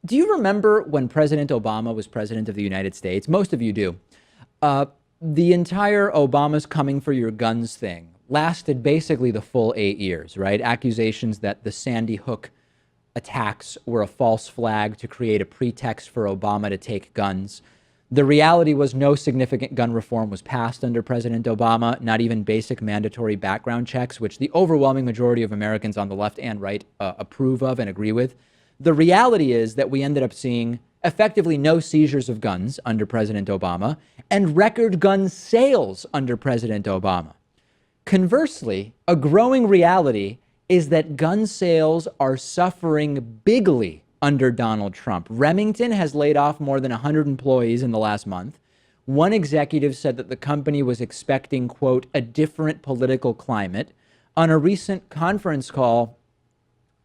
Do you remember when President Obama was president of the United States? Most of you do. Uh, the entire Obama's coming for your guns thing lasted basically the full 8 years, right? Accusations that the Sandy Hook attacks were a false flag to create a pretext for Obama to take guns. The reality was no significant gun reform was passed under President Obama, not even basic mandatory background checks, which the overwhelming majority of Americans on the left and right approve of and agree with. The reality is that we ended up seeing effectively no seizures of guns under President Obama and record gun sales under President Obama. Conversely, a growing reality is that gun sales are suffering bigly under Donald Trump. Remington has laid off more than 100 employees in the last month. One executive said that the company was expecting, quote, a different political climate. On a recent conference call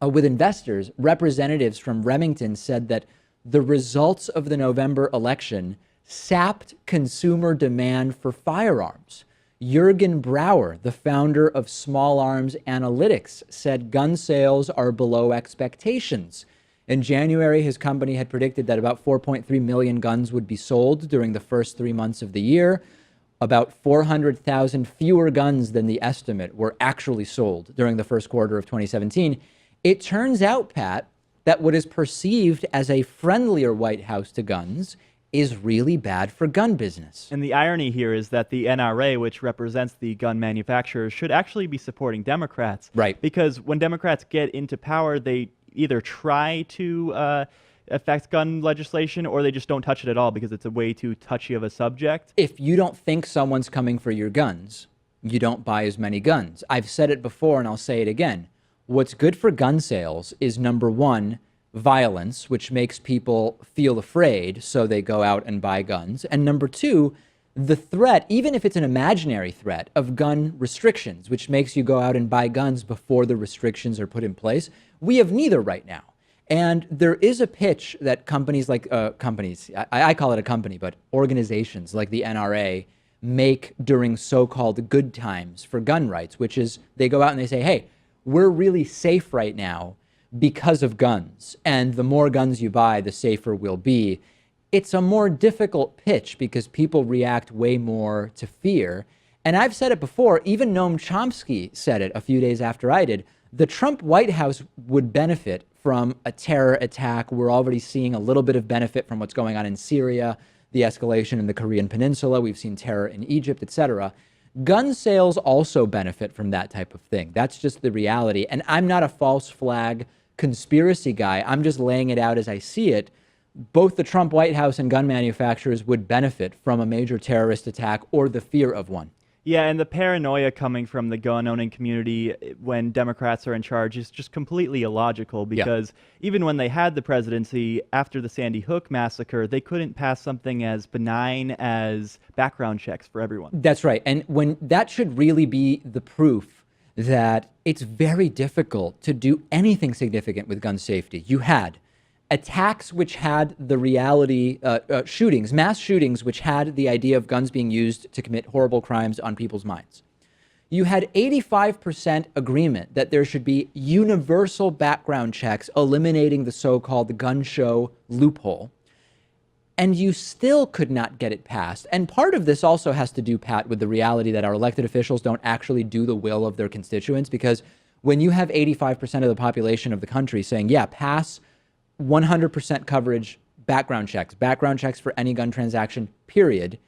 with investors, representatives from Remington said that the results of the November election sapped consumer demand for firearms. Jürgen Brauer, the founder of Small Arms Analytics, said gun sales are below expectations. In January, his company had predicted that about 4.3 million guns would be sold during the first 3 months of the year. About 400,000 fewer guns than the estimate were actually sold during the first quarter of 2017. It turns out, Pat, that what is perceived as a friendlier White House to guns is really bad for gun business. And the irony here is that the NRA, which represents the gun manufacturers, should actually be supporting Democrats. Right. Because when Democrats get into power, they either try to affect gun legislation or they just don't touch it at all because it's a way too touchy of a subject. If you don't think someone's coming for your guns, you don't buy as many guns. I've said it before and I'll say it again. What's good for gun sales is, number one, violence, which makes people feel afraid, so they go out and buy guns. And number two, the threat, even if it's an imaginary threat, of gun restrictions, which makes you go out and buy guns before the restrictions are put in place. We have neither right now. And there is a pitch that companies like, I call it a company, but organizations like the NRA make during so-called good times for gun rights, which is they go out and they say, hey, we're really safe right now because of guns. And the more guns you buy, the safer we'll be. It's a more difficult pitch because people react way more to fear. And I've said it before, even Noam Chomsky said it a few days after I did. The Trump White House would benefit from a terror attack. We're already seeing a little bit of benefit from what's going on in Syria, the escalation in the Korean Peninsula. We've seen terror in Egypt, etc. Gun sales also benefit from that type of thing. That's just the reality. And I'm not a false flag conspiracy guy. I'm just laying it out as I see it. Both the Trump White House and gun manufacturers would benefit from a major terrorist attack or the fear of one. Yeah, and the paranoia coming from the gun-owning community when Democrats are in charge is just completely illogical because even when they had the presidency after the Sandy Hook massacre, they couldn't pass something as benign as background checks for everyone. That's right. And when that should really be the proof that it's very difficult to do anything significant with gun safety. You had attacks which had the reality, shootings, mass shootings, which had the idea of guns being used to commit horrible crimes on people's minds. You had 85% agreement that there should be universal background checks eliminating the so-called gun show loophole. And you still could not get it passed. And part of this also has to do, Pat, with the reality that our elected officials don't actually do the will of their constituents, because when you have 85% of the population of the country saying, yeah, pass 100% coverage background checks for any gun transaction, period,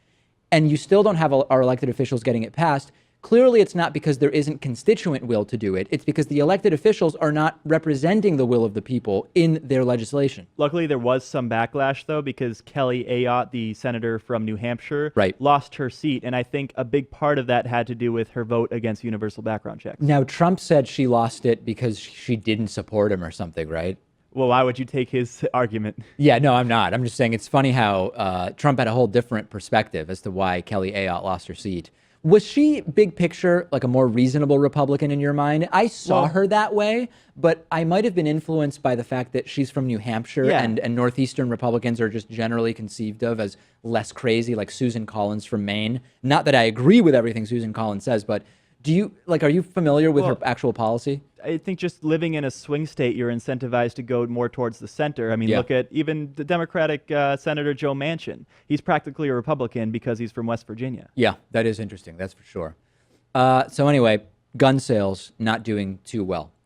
and you still don't have our elected officials getting it passed, clearly it's not because there isn't constituent will to do it. It's because the elected officials are not representing the will of the people in their legislation. Luckily, there was some backlash, though, because Kelly Ayotte, the senator from New Hampshire, Right. lost her seat. And I think a big part of that had to do with her vote against universal background checks. Now, Trump said she lost it because she didn't support him or something, right? Well, why would you take his argument? Yeah, no, I'm not. I'm just saying it's funny how Trump had a whole different perspective as to why Kelly Ayotte lost her seat. Was she, big picture, like a more reasonable Republican in your mind? I saw her that way, but I might have been influenced by the fact that she's from New Hampshire and Northeastern Republicans are just generally conceived of as less crazy, like Susan Collins from Maine. Not that I agree with everything Susan Collins says, but Do you like? Are you familiar with her Well, actual policy? I think just living in a swing state, you're incentivized to go more towards the center. I mean, Yeah. look at even the Democratic Senator Joe Manchin. He's practically a Republican because he's from West Virginia. Yeah, that is interesting. That's for sure. So anyway, gun sales not doing too well.